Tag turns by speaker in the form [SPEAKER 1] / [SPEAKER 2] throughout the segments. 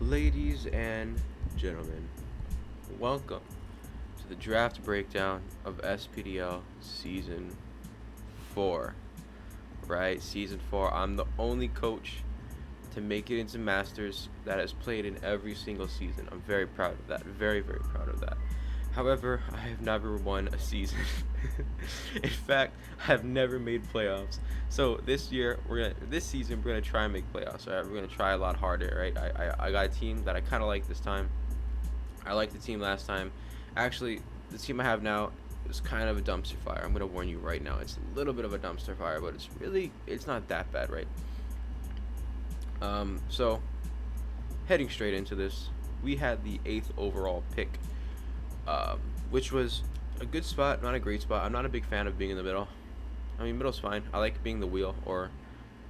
[SPEAKER 1] Ladies and gentlemen, welcome to the draft breakdown of SPDL Season 4. Right? Season 4. I'm the only coach to make it into Masters that has played in every single season. I'm very proud of that. Very, very proud of that. However, I have never won a season. In fact, I have never made playoffs. So this season we're gonna try and make playoffs. Right, we're gonna try a lot harder. Right, I got a team that I kind of like this time. I liked the team last time. Actually, the team I have now is kind of a dumpster fire. I'm gonna warn you right now. It's a little bit of a dumpster fire, but it's not that bad, right? So heading straight into this, we had the 8th overall pick, which was a good spot, not a great spot. I'm not a big fan of being in the middle. I mean, middle's fine. I like being the wheel, or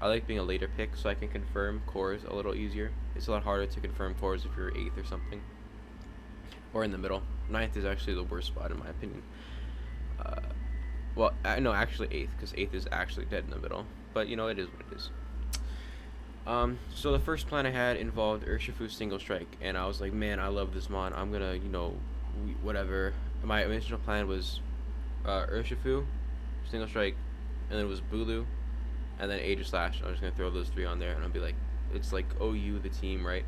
[SPEAKER 1] I like being a later pick so I can confirm cores a little easier. It's a lot harder to confirm cores if you're 8th or something, or in the middle. 9th is actually the worst spot in my opinion. Well, no, actually 8th, because 8th is actually dead in the middle. But, you know, it is what it is. So the first plan I had involved Urshifu single strike, and I was like, man, I love this mon. I'm gonna, whatever. My original plan was Urshifu, single strike, and then it was Bulu, and then Aegis Slash. I was just gonna throw those 3 on there, and I'll be like, it's like OU the team, right?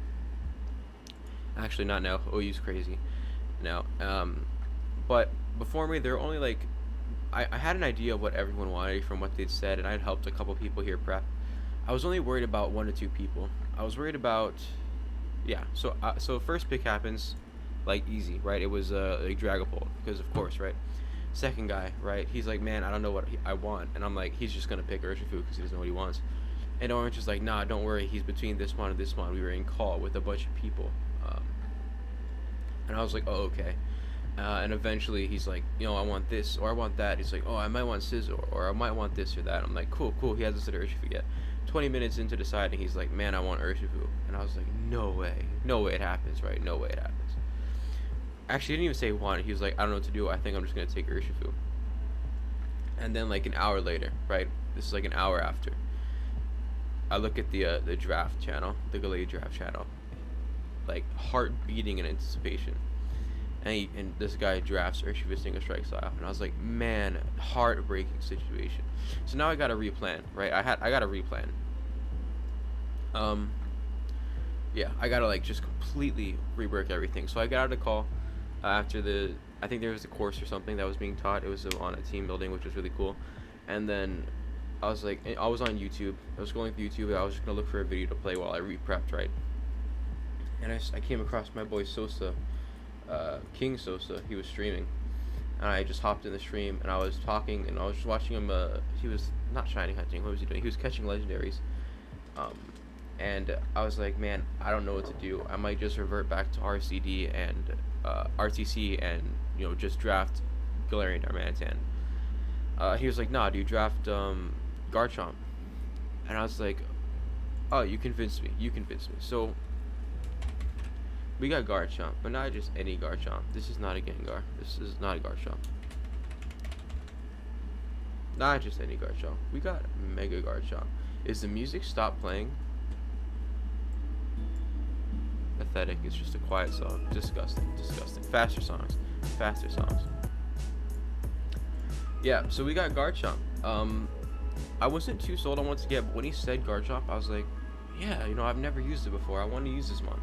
[SPEAKER 1] Actually, not now. OU's crazy now. But before me, there were only like, I had an idea of what everyone wanted from what they'd said, and I'd helped a couple people here prep. I was only worried about 1 to 2 people. I was worried about, yeah. So first pick happens, like easy, right? It was like Dragapult, because of course, right? Second guy, right? He's like, man, I don't know what I want, and I'm like, he's just gonna pick Urshifu because he doesn't know what he wants. And Orange is like, nah, don't worry, he's between this one and this one. We were in call with a bunch of people, and I was like, oh, okay. And eventually he's like, I want this or I want that. He's like, oh, I might want Scizor or I might want this or that. I'm like, cool. He hasn't said Urshifu yet. 20 minutes into deciding, he's like, man, I want Urshifu. And I was like, no way it happens, right? No way it happens. Actually, he didn't even say he wanted. He was like, I don't know what to do. I think I'm just going to take Urshifu. And then like an hour later, right? This is like an hour after. I look at the draft channel, the Galay draft channel, like heart beating in anticipation. And this guy drafts Urshifu single strike style, and I was like, man, heartbreaking situation. So now I gotta replan, right? I gotta replan. Yeah, I gotta like just completely rework everything. So I got out of the call after I think there was a course or something that was being taught. It was on a team building, which was really cool. And then I was like, I was on YouTube. I was going through YouTube. I was just gonna look for a video to play while I re-prepped, right? And I came across my boy Sosa. King Sosa, he was streaming, and I just hopped in the stream, and I was talking, and I was just watching him. He was not shiny hunting. What was he doing? He was catching legendaries. And I was like, man, I don't know what to do. I might just revert back to RCD and RTC, and just draft Galarian Darmanitan. He was like, nah, dude, draft Garchomp, and I was like, oh, you convinced me. So we got Garchomp, but not just any Garchomp. This is not a Gengar. This is not a Garchomp. Not just any Garchomp. We got Mega Garchomp. Is the music stopped playing? Pathetic. It's just a quiet song. Disgusting. Faster songs. Yeah, so we got Garchomp. I wasn't too sold on what to get, but when he said Garchomp, I was like, yeah, I've never used it before. I want to use this one.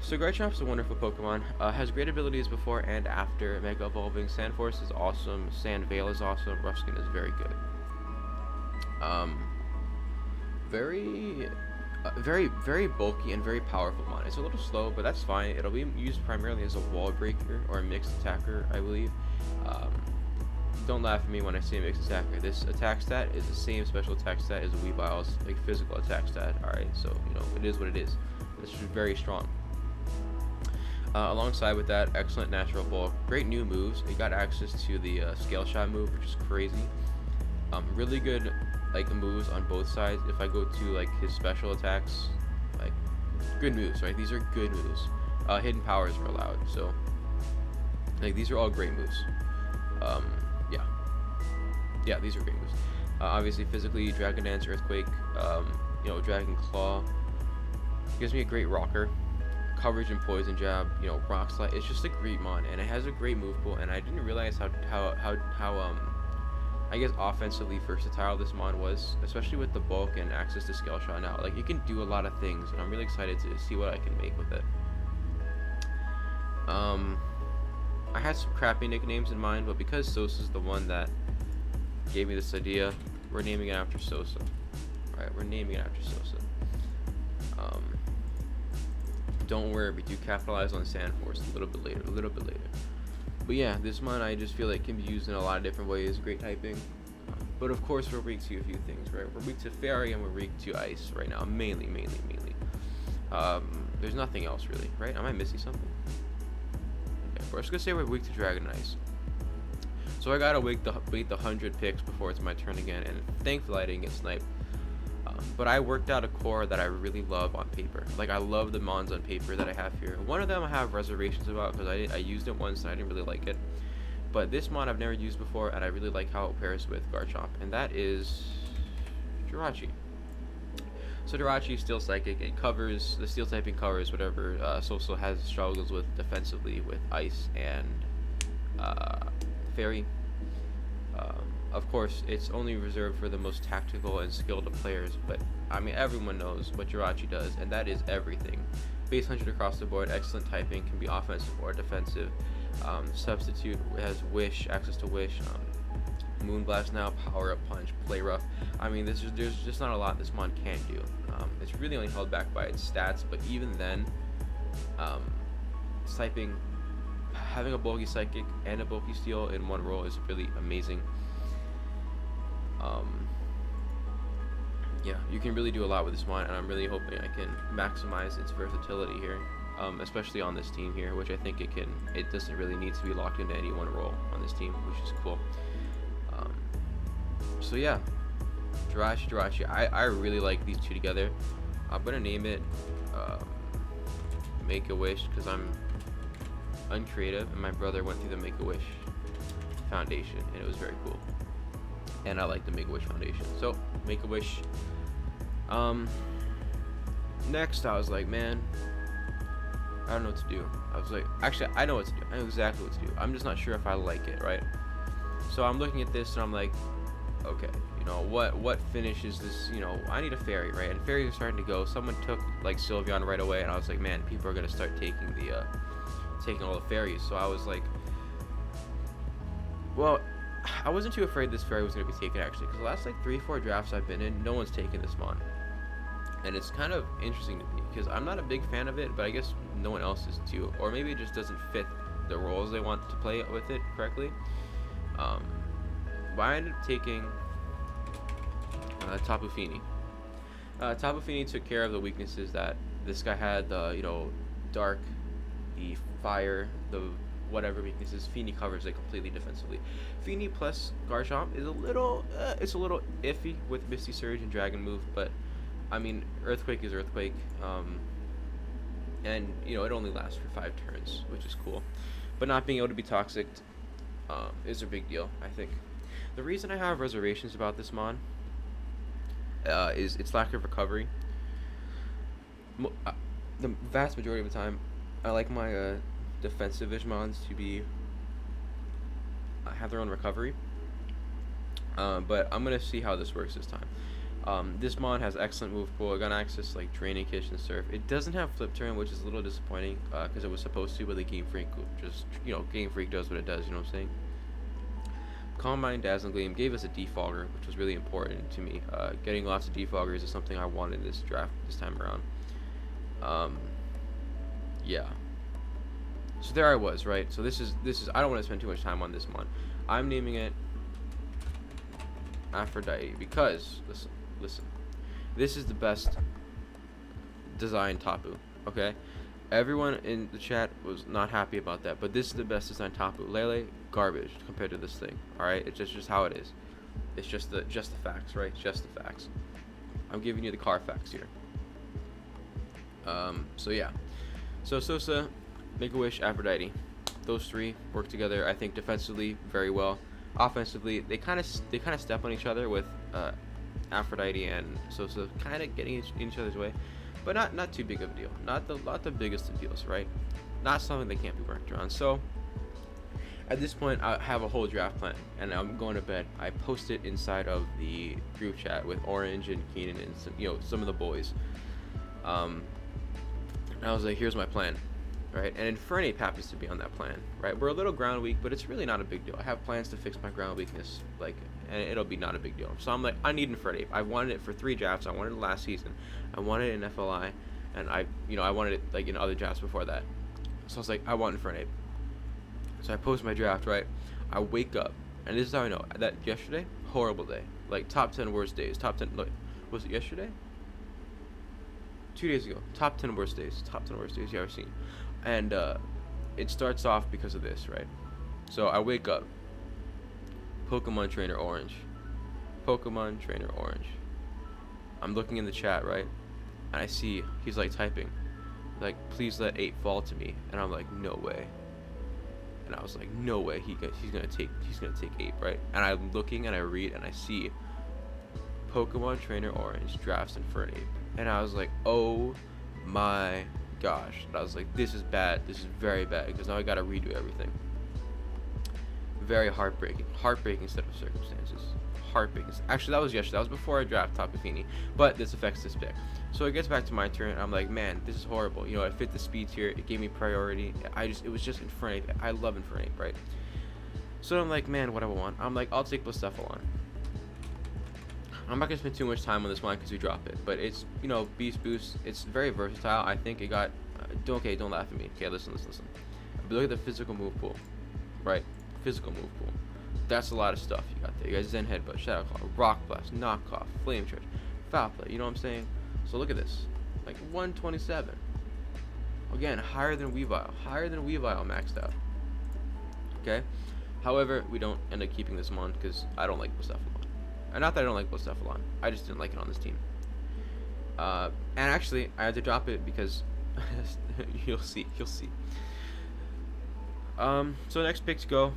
[SPEAKER 1] So Garchomp's a wonderful Pokemon. Has great abilities before and after Mega Evolving. Sandforce is awesome. Sandveil is awesome. Rough-Skin is very good. Very bulky and very powerful mon. It's a little slow, but that's fine. It'll be used primarily as a wall breaker or a mixed attacker, I believe. Don't laugh at me when I say mixed attacker. This attack stat is the same special attack stat as a Weebile's like physical attack stat. Alright, so it is what it is. It's just very strong. Alongside with that, excellent natural bulk, great new moves. It got access to the scale shot move, which is crazy. Really good like moves on both sides. If I go to like his special attacks, like good moves, right? These are good moves. Hidden powers are allowed, so like these are all great moves. Yeah, these are great moves. Obviously, physically, Dragon Dance, Earthquake, Dragon Claw. Gives me a great rocker, coverage and poison jab. Rock slide. It's just a great mon, and it has a great move pool. And I didn't realize how I guess offensively versatile this mon was, especially with the bulk and access to scale shot now. Like, you can do a lot of things, and I'm really excited to see what I can make with it. I had some crappy nicknames in mind, but because Sosa's the one that gave me this idea, we're naming it after Sosa. Right, we're naming it after Sosa. Don't worry, we do capitalize on Sand Force a little bit later. But yeah, this mon I just feel like can be used in a lot of different ways. Great typing. But of course, we're weak to a few things, right? We're weak to Fairy and we're weak to Ice right now. Mainly. There's nothing else really, right? Am I missing something? Okay, we're just gonna say we're weak to Dragon and Ice. So I gotta wait the 100 picks before it's my turn again, and thankfully I didn't get sniped. But I worked out a core that I really love on paper. Like, I love the mons on paper that I have here. One of them I have reservations about because I used it once and I didn't really like it. But this mon I've never used before, and I really like how it pairs with Garchomp, and that is Jirachi. So Jirachi, Steel Psychic, it covers, the Steel typing covers whatever Soso has struggles with defensively with Ice and Fairy. Of course, it's only reserved for the most tactical and skilled players, but I mean, everyone knows what Jirachi does, and that is everything. Base 100 across the board, excellent typing, can be offensive or defensive. Substitute has Wish, access to Wish, Moonblast now, Power Up Punch, Play Rough. I mean, there's just not a lot this mon can do. It's really only held back by its stats, but even then, typing, having a bulky Psychic and a bulky Steel in one roll is really amazing. Yeah, you can really do a lot with this mon, and I'm really hoping I can maximize its versatility here, especially on this team here, which I think it can. It doesn't really need to be locked into any one role on this team, which is cool. So yeah, Jirachi. I really like these two together. I'm gonna name it Make a Wish because I'm uncreative, and my brother went through the Make a Wish Foundation, and it was very cool. And I like the Make a Wish Foundation. So Make a Wish. Next, I was like, man, I don't know what to do. I was like, actually, I know what to do. I know exactly what to do. I'm just not sure if I like it, right? So I'm looking at this and I'm like, okay, what finishes this? I need a Fairy, right? And Fairies are starting to go. Someone took like Sylveon right away, and I was like, man, people are gonna start taking all the Fairies. So I was like, well, I wasn't too afraid this Fairy was going to be taken, actually, because the last like 3-4 drafts I've been in, no one's taken this mon. And it's kind of interesting to me because I'm not a big fan of it, but I guess no one else is too, or maybe it just doesn't fit the roles they want to play with it correctly. But I ended up taking Tapu Fini. Tapu Fini took care of the weaknesses that this guy had, the dark, the fire, the whatever weaknesses. Fini covers it completely defensively. Fini plus Garchomp is a little iffy with Misty Surge and Dragon Move, but I mean, Earthquake is Earthquake, and it only lasts for 5 turns, which is cool. But not being able to be toxic is a big deal, I think. The reason I have reservations about this mon is its lack of recovery. The vast majority of the time, I like my defensive Vigimons to have their own recovery, but I'm gonna see how this works this time. This mon has excellent move pool, gun access like Draining Kick and Surf. It doesn't have Flip Turn, which is a little disappointing because it was supposed to, but the Game Freak just Game Freak does what it does. You know what I'm saying? Calm Mind, Dazzling Gleam gave us a defogger, which was really important to me. Getting lots of defoggers is something I wanted this draft this time around. Yeah. So there I was, right? So this is I don't want to spend too much time on this mon. I'm naming it Aphrodite because listen. This is the best design Tapu, okay? Everyone in the chat was not happy about that, but this is the best design Tapu. Lele, garbage compared to this thing. All right? It's just how it is. It's just the facts, right? Just the facts. I'm giving you the car facts here. So yeah. So Sosa, Make-A-Wish, Aphrodite. Those three work together, I think, defensively very well. Offensively, they kind of step on each other with Aphrodite and Sosa kind of getting in each other's way. but not too big of a deal. Not the biggest of deals, right? Not something that can't be worked around. So at this point, I have a whole draft plan, and I'm going to bed. I post it inside of the group chat with Orange and Keenan and some of the boys. And I was like, here's my plan, right? And Infernape happens to be on that plan, right? We're a little ground weak, but it's really not a big deal. I have plans to fix my ground weakness, like, and it'll be not a big deal. So I'm like, I need Infernape. I wanted it for 3 drafts. I wanted it last season. I wanted it in FLI, and I wanted it like in other drafts before that. So I was like, I want Infernape. So I post my draft, right? I wake up, and this is how I know that yesterday, horrible day. Like top 10 worst days. Top 10. Look, was it yesterday? 2 days ago. Top 10 worst days. Top 10 worst days you ever seen. And it starts off because of this, right? So I wake up. Pokemon Trainer Orange. Pokemon Trainer Orange. I'm looking in the chat, right? And I see he's like typing, like, please let 8 fall to me. And I'm like, no way. And I was like, no way, he's gonna take 8, right? And I'm looking and I read and I see Pokemon Trainer Orange drafts Infernape, and I was like, oh my gosh. And I was like, this is bad. This is very bad, because now I gotta redo everything. Very heartbreaking set of circumstances. Heartbreaking. Actually, that was yesterday. That was before I draft Tapu Fini, but this affects this pick. So it gets back to my turn. I'm like, man, this is horrible. I fit the speed tier. It gave me priority. It was just Infernape. I love Infernape, right? So I'm like, man, what do I want? I'm like, I'll take Blacephalon. I'm not gonna spend too much time on this one because we drop it, but it's Beast Boost. It's very versatile. I think it got. Don't laugh at me. Okay, listen. But look at the physical move pool, right? Physical move pool. That's a lot of stuff you got there. You got Zen Headbutt, Shadow Claw, Rock Blast, Knockoff, Flame Charge, Foul Play. You know what I'm saying? So look at this, like 127. Again, higher than Weavile. Maxed out. Okay. However, we don't end up keeping this mon because I don't like Blacephalon. And not that I don't like Blacephalon. I just didn't like it on this team. And actually, I had to drop it because you'll see. So next pick to go.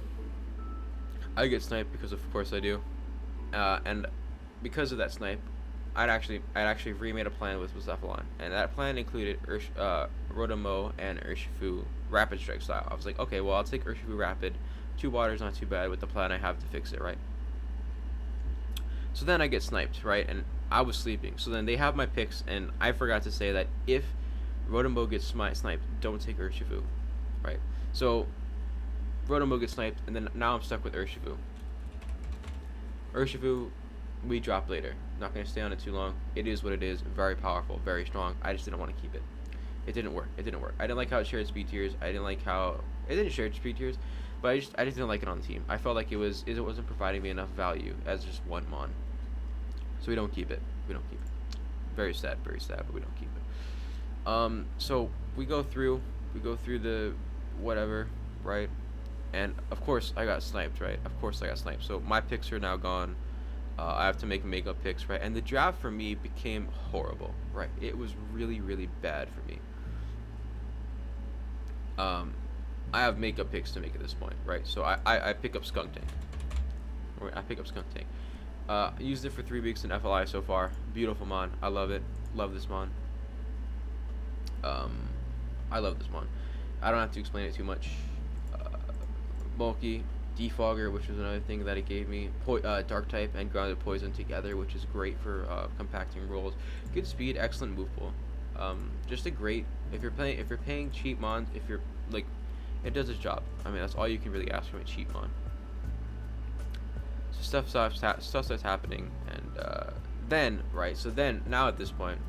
[SPEAKER 1] I get sniped because of course I do, and because of that snipe, I'd actually remade a plan with Blacephalon, and that plan included Rotomo and Urshifu Rapid Strike style. I was like, okay, well, I'll take Urshifu Rapid. 2 waters, not too bad with the plan I have to fix it, right? So then I get sniped, right? And I was sleeping. So then they have my picks, and I forgot to say that if Rotomo gets sniped, don't take Urshifu, right? So Rotomo gets sniped, and then now I'm stuck with Urshifu. Urshifu, we drop later. Not going to stay on it too long. It is what it is. Very powerful, very strong. I just didn't want to keep it. It didn't work. I didn't like how it shared speed tiers. I didn't like how it didn't share speed tiers, but I just didn't like it on the team. I felt like it wasn't providing me enough value as just one mon. So we don't keep it. Very sad, but we don't keep it. So we go through the whatever, right? And of course I got sniped, right? So my picks are now gone. I have to make makeup picks, right? And the draft for me became horrible, right? It was really, really bad for me. I have makeup picks to make at this point, right? So I pick up Skunk Tank. Used it for 3 weeks in FLI so far. Beautiful mon. I love it. Love this mon. I love this mon. I don't have to explain it too much. Bulky, Defogger, which was another thing that it gave me. Dark type and Grounded Poison together, which is great for compacting rolls. Good speed, excellent move pool. Just a great if you're paying cheap mons, if you're like, it does its job. I mean, that's all you can really ask from a cheap mon. So stuff starts happening, and then now at this point,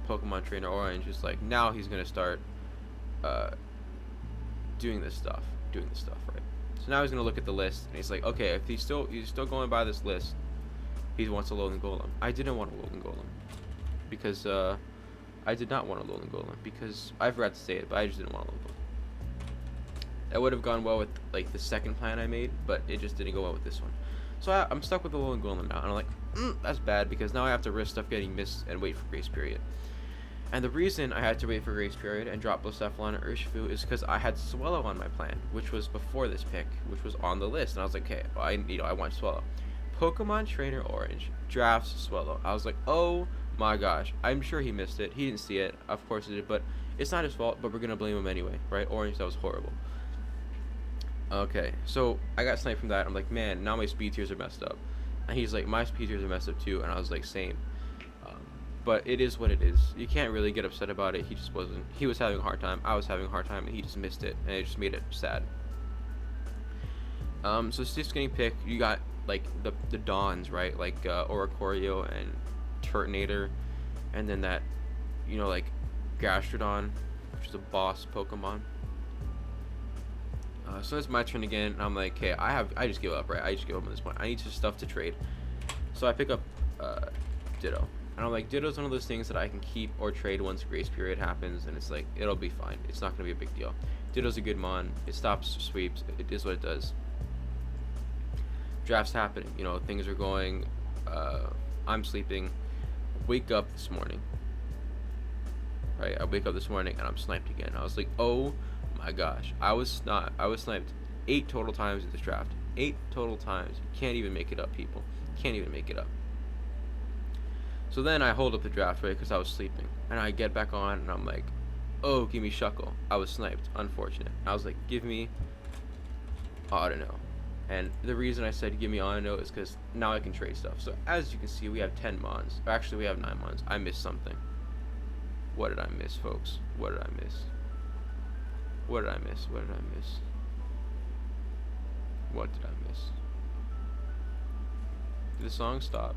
[SPEAKER 1] Pokemon Trainer Orange is like, now he's gonna start doing this stuff, right? So now he's gonna look at the list, and he's like, okay, if he's still going by this list, he wants a Alolan Golem. I didn't want a Alolan Golem because I did not want a Alolan Golem because I forgot to say it, but I just didn't want a Alolan Golem. That would have gone well with like the second plan I made, but it just didn't go well with this one. So I'm stuck with the Alolan Golem now, and I'm like, that's bad because now I have to risk stuff getting missed and wait for grace period. And the reason I had to wait for grace period and drop Blacephalon and Urshifu is because I had Swallow on my plan, which was before this pick, which was on the list, and I was like, okay, well, I want Swallow. Pokemon Trainer Orange drafts Swallow. I was like, oh My gosh, I'm sure he missed it. He didn't see it. Of course he did, but it's not his fault, but we're gonna blame him anyway, right? Orange, that was horrible. Okay, so I got sniped from that. I'm like, man, now my speed tiers are messed up. And he's like, my speed tiers are messed up too. And I was like, same. Um, but it is what it is. You can't really get upset about it. He just wasn't. He was having a hard time. I was having a hard time, and he just missed it, and it just made it sad. So Stiff's getting picked. You got like the Dons, right? Like Oricorio and Turtonator, and then that, like Gastrodon, which is a boss Pokemon. So it's my turn again, and I'm like, okay, I just give up, right? I just give up at this point. I need some stuff to trade. So I pick up Ditto. And I'm like, Ditto's one of those things that I can keep or trade once grace period happens, and it's like, it'll be fine. It's not going to be a big deal. Ditto's a good mon. It stops sweeps. It is what it does. Draft's happening. Things are going. I'm sleeping. Wake up this morning. Right? I wake up this morning, and I'm sniped again. I was like, oh my gosh. I was sniped 8 total times in this draft. 8 total times. You can't even make it up, people. Can't even make it up. So then I hold up the draft, right, because I was sleeping. And I get back on, and I'm like, oh, give me Shuckle. I was sniped. Unfortunate. I was like, give me Audino. And the reason I said give me Audino is because now I can trade stuff. So as you can see, we have 10 mons. Actually, we have 9 mons. I missed something. What did I miss, folks? What did I miss? What did I miss? What did I miss? What did I miss? Did the song stop?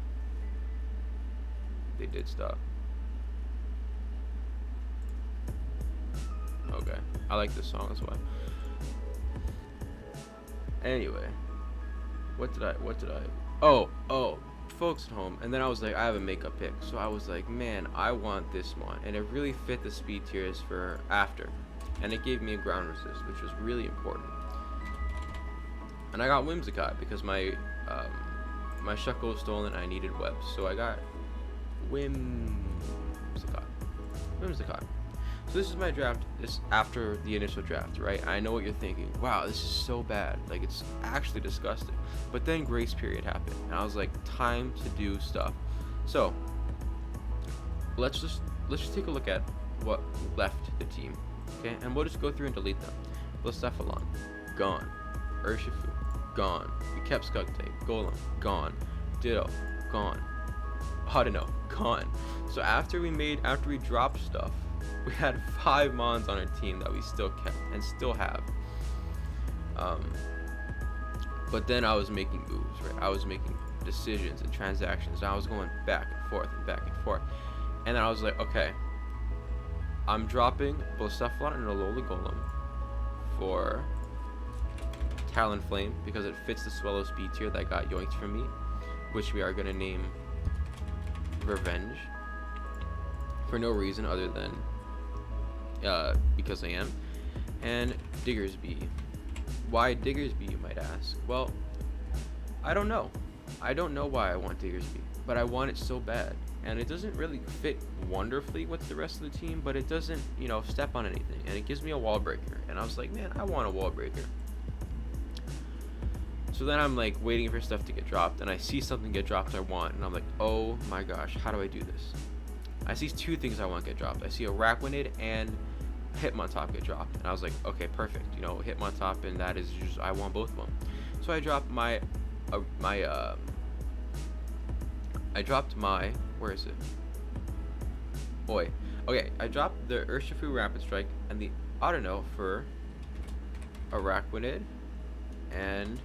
[SPEAKER 1] They did stop. Okay. I like this song as well. Anyway. What did I oh, folks at home. And then I was like, I have a makeup pick. So I was like, man, I want this one. And it really fit the speed tiers for after. And it gave me a ground resist, which was really important. And I got Whimsicott because my Shuckle was stolen and I needed webs. So I got Whimsicott. So this is my draft. This after the initial draft, right? I know what you're thinking. Wow, this is so bad. Like, it's actually disgusting. But then grace period happened, and I was like, time to do stuff. So let's just take a look at what left the team, okay? And we'll just go through and delete them. Blacephalon, gone. Urshifu, gone. We kept Skuntank. Golem, gone. Ditto, gone. Audino, gone. So after we dropped stuff, we had 5 mons on our team that we still kept and still have. But then I was making moves, right? I was making decisions and transactions. And I was going back and forth and back and forth. And then I was like, okay, I'm dropping Blacephalon and Alola Golem for Talonflame because it fits the Swallow speed tier that got yoinked from me, which we are going to name Revenge for no reason other than because I am. And Diggersby. Why Diggersby, you might ask? Well, I don't know. I don't know why I want Diggersby, but I want it so bad. And it doesn't really fit wonderfully with the rest of the team, but it doesn't, step on anything. And it gives me a wall breaker. And I was like, man, I want a wall breaker. So then I'm like waiting for stuff to get dropped, and I see something get dropped I want, and I'm like, oh my gosh, how do I do this? I see 2 things I want to get dropped. I see a Araquanid and Hitmontop get dropped, and I was like, okay, perfect. Hitmontop, and that is just, I want both of them. So I dropped my where is it? Boy. Okay, I dropped the Urshifu Rapid Strike and the Audino for Araquanid and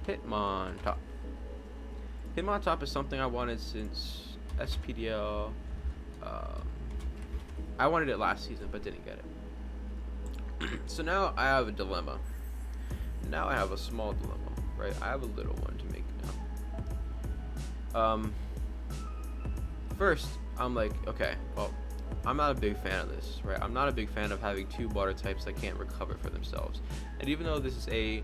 [SPEAKER 1] Hitmontop. Hitmontop is something I wanted since SPDL. I wanted it last season, but didn't get it. So now I have a dilemma. Now I have a small dilemma, right? I have a little one to make now. First, I'm like, okay, well, I'm not a big fan of this, right? I'm not a big fan of having 2 water types that can't recover for themselves. And even though this is a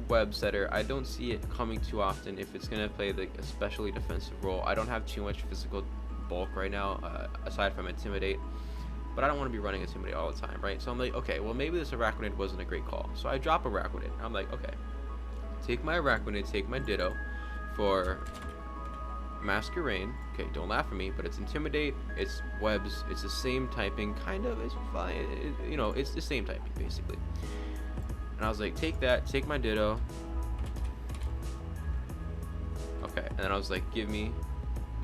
[SPEAKER 1] web setter, I don't see it coming too often if it's going to play the especially defensive role. I don't have too much physical bulk right now, aside from Intimidate. But I don't want to be running Intimidate all the time, right? So I'm like, okay, well, maybe this Araquanid wasn't a great call. So I drop Araquanid. I'm like, okay, take my Araquanid, take my Ditto for Masquerade. Okay, don't laugh at me, but it's Intimidate, it's Webs, it's the same typing, kind of. It's fine. It's the same typing basically. And I was like, take that, take my Ditto. Okay, and then I was like, give me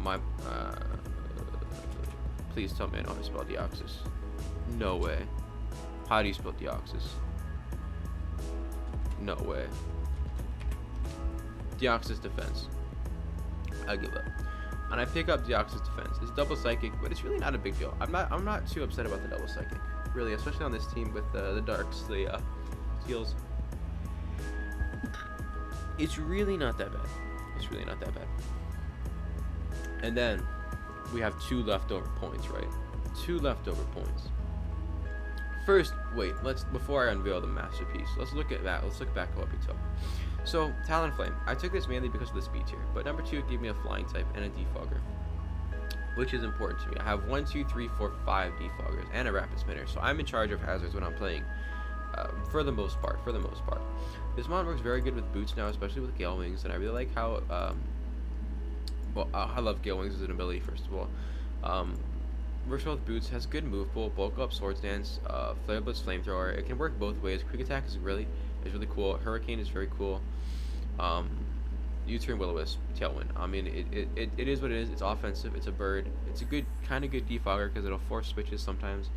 [SPEAKER 1] my. Please tell me I know how to spell Deoxys. No way. How do you spell Deoxys? No way. Deoxys Defense. I give up. And I pick up Deoxys Defense. It's double psychic, but it's really not a big deal. I'm not too upset about the double psychic, really, especially on this team with the darks, the steals. It's really not that bad. It's really not that bad. And then we have 2 leftover points, right? 2 leftover points. First, wait, before I unveil the masterpiece, let's look at that. Let's look back at what we took. So, Talonflame. I took this mainly because of the speed tier, but number 2 gave me a flying type and a defogger, which is important to me. I have 1, 2, 3, 4, 5 defoggers and a rapid spinner, so I'm in charge of hazards when I'm playing. For the most part. This mod works very good with boots now, especially with Gale Wings, and I really like how. I love Gale Wings as an ability. First of all, works well with boots. Has good move pool, bulk up, swords dance, flare blitz, flamethrower. It can work both ways. Quick attack is really cool. Hurricane is very cool. U-turn, Will-O-Wisp, Tailwind. I mean, it is what it is. It's offensive. It's a bird. It's a good defogger because it'll force switches sometimes.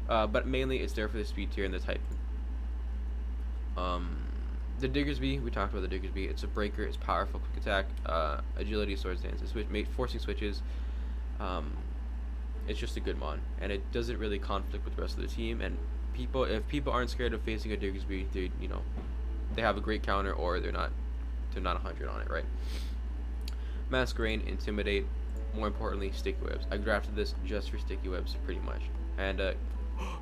[SPEAKER 1] But mainly it's there for the speed tier and the type. The Diggersby, we talked about the Diggersby. It's a breaker. It's powerful, quick attack, agility, swords dance. It's forcing switches. It's just a good mod, and it doesn't really conflict with the rest of the team. And if people aren't scared of facing a Diggersby, they have a great counter, or they're not 100 on it, right? Masquerade, Intimidate. More importantly, Sticky Webs. I drafted this just for Sticky Webs, pretty much. And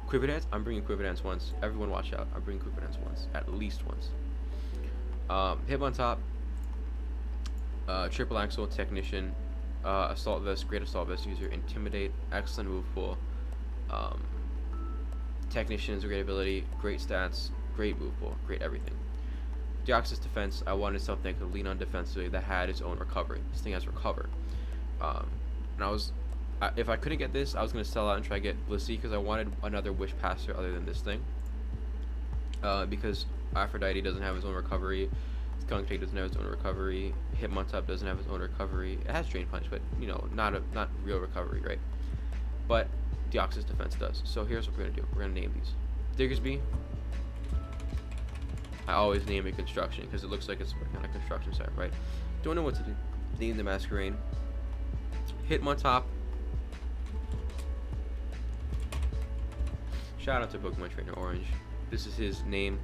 [SPEAKER 1] Quiver Dance. I'm bringing Quiver Dance once. Everyone, watch out! I'm bringing Quiver Dance once, at least once. Hip on top. Triple Axle, Technician. Assault Vest, great Assault Vest user. Intimidate, excellent move pool. Technician is a great ability, great stats, great move pool, great everything. Deoxys Defense, I wanted something I could lean on defensively that had its own recovery. This thing has Recover. And if I couldn't get this, I was going to sell out and try to get Blissey because I wanted another Wish Passer other than this thing. Because Aphrodite doesn't have its own recovery. Skunk Tank doesn't have its own recovery. Hitmontop doesn't have its own recovery. It has Drain Punch, but not real recovery, right? But Deoxys Defense does. So here's what we're gonna do. We're gonna name these. Diggersby. I always name it Construction because it looks like it's kind of construction site, right? Don't know what to do. Name the Masquerade. Hitmontop. Shout out to Pokemon Trainer Orange. This is his name.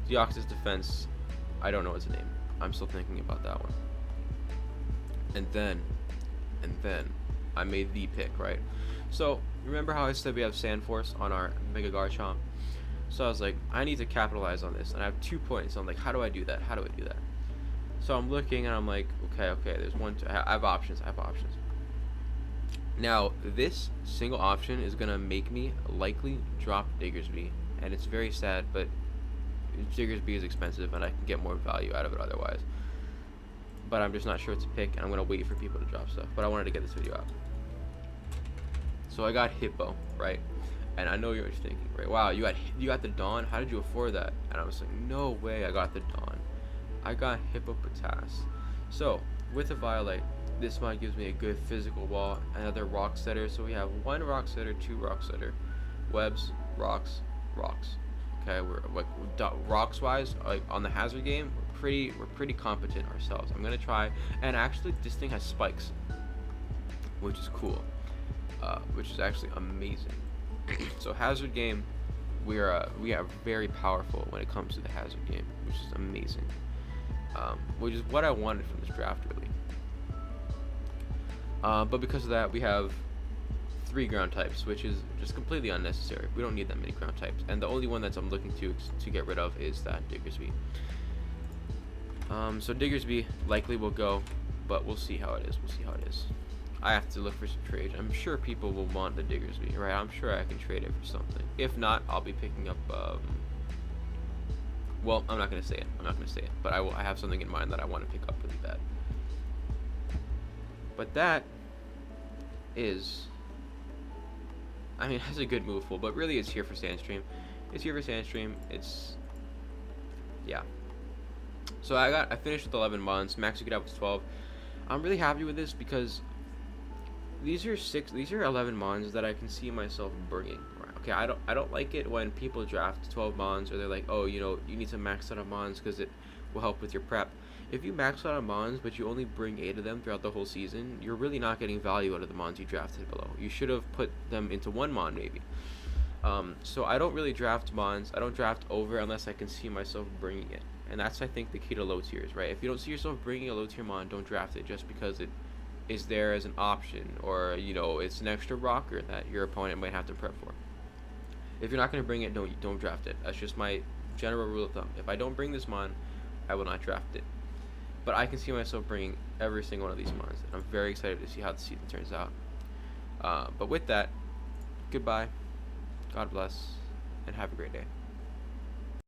[SPEAKER 1] Deoxys Defense. I don't know what's the name. I'm still thinking about that one. And then I made the pick, right? So remember how I said we have Sandforce on our Mega Garchomp? So I was like, I need to capitalize on this, and I have 2 points. So I'm like, how do I do that? So I'm looking, and I'm like, okay. There's one. I have options. Now this single option is gonna make me likely drop Diggersby, and it's very sad, but Diggersby is expensive, and I can get more value out of it otherwise. But I'm just not sure what to pick, and I'm gonna wait for people to drop stuff. But I wanted to get this video out. So I got Hippo, right? And I know you're thinking, right? Wow, you got the Dawn. How did you afford that? And I was like, no way, I got the Dawn. I got Hippopotas. So with the Violet, this mod gives me a good physical wall. Another Rock Setter. So we have 1 Rock Setter, 2 Rock Setter, Webs, Rocks. Okay, we're like rocks wise, like on the hazard game, we're pretty competent ourselves. I'm gonna try, and actually this thing has spikes, which is cool, which is actually amazing. So hazard game, we are very powerful when it comes to the hazard game, which is amazing. Which is what I wanted from this draft, really. But because of that, we have 3 ground types, which is just completely unnecessary. We don't need that many ground types, and the only one that I'm looking to get rid of is that Diggersby. So Diggersby likely will go, but we'll see how it is. I have to look for some trades. I'm sure people will want the Diggersby, right? I'm sure I can trade it for something. If not, I'll be picking up. Well, I'm not gonna say it. But I have something in mind that I want to pick up really bad. But that is, I mean, that's a good move full, but really it's here for Sandstream. It's here for Sandstream. It's, yeah. So I finished with 11 months. Max you could have was 12. I'm really happy with this because these are 11 mons that I can see myself bringing. Right? Okay, I don't like it when people draft 12 mons or they're like, oh, you need to max out on mons because it will help with your prep. If you max out on mons but you only bring 8 of them throughout the whole season, you're really not getting value out of the mons you drafted below. You should have put them into one mon maybe. So I don't really draft mons. I don't draft over unless I can see myself bringing it. And that's, I think, the key to low tiers, right? If you don't see yourself bringing a low tier mon, don't draft it just because it is there as an option, or it's an extra rocker that your opponent might have to prep for. If you're not going to bring it, don't draft it. That's just my general rule of thumb. If I don't bring this mon, I will not draft it. But I can see myself bringing every single one of these mons, and I'm very excited to see how the season turns out. But with that, goodbye, God bless, and have a great day.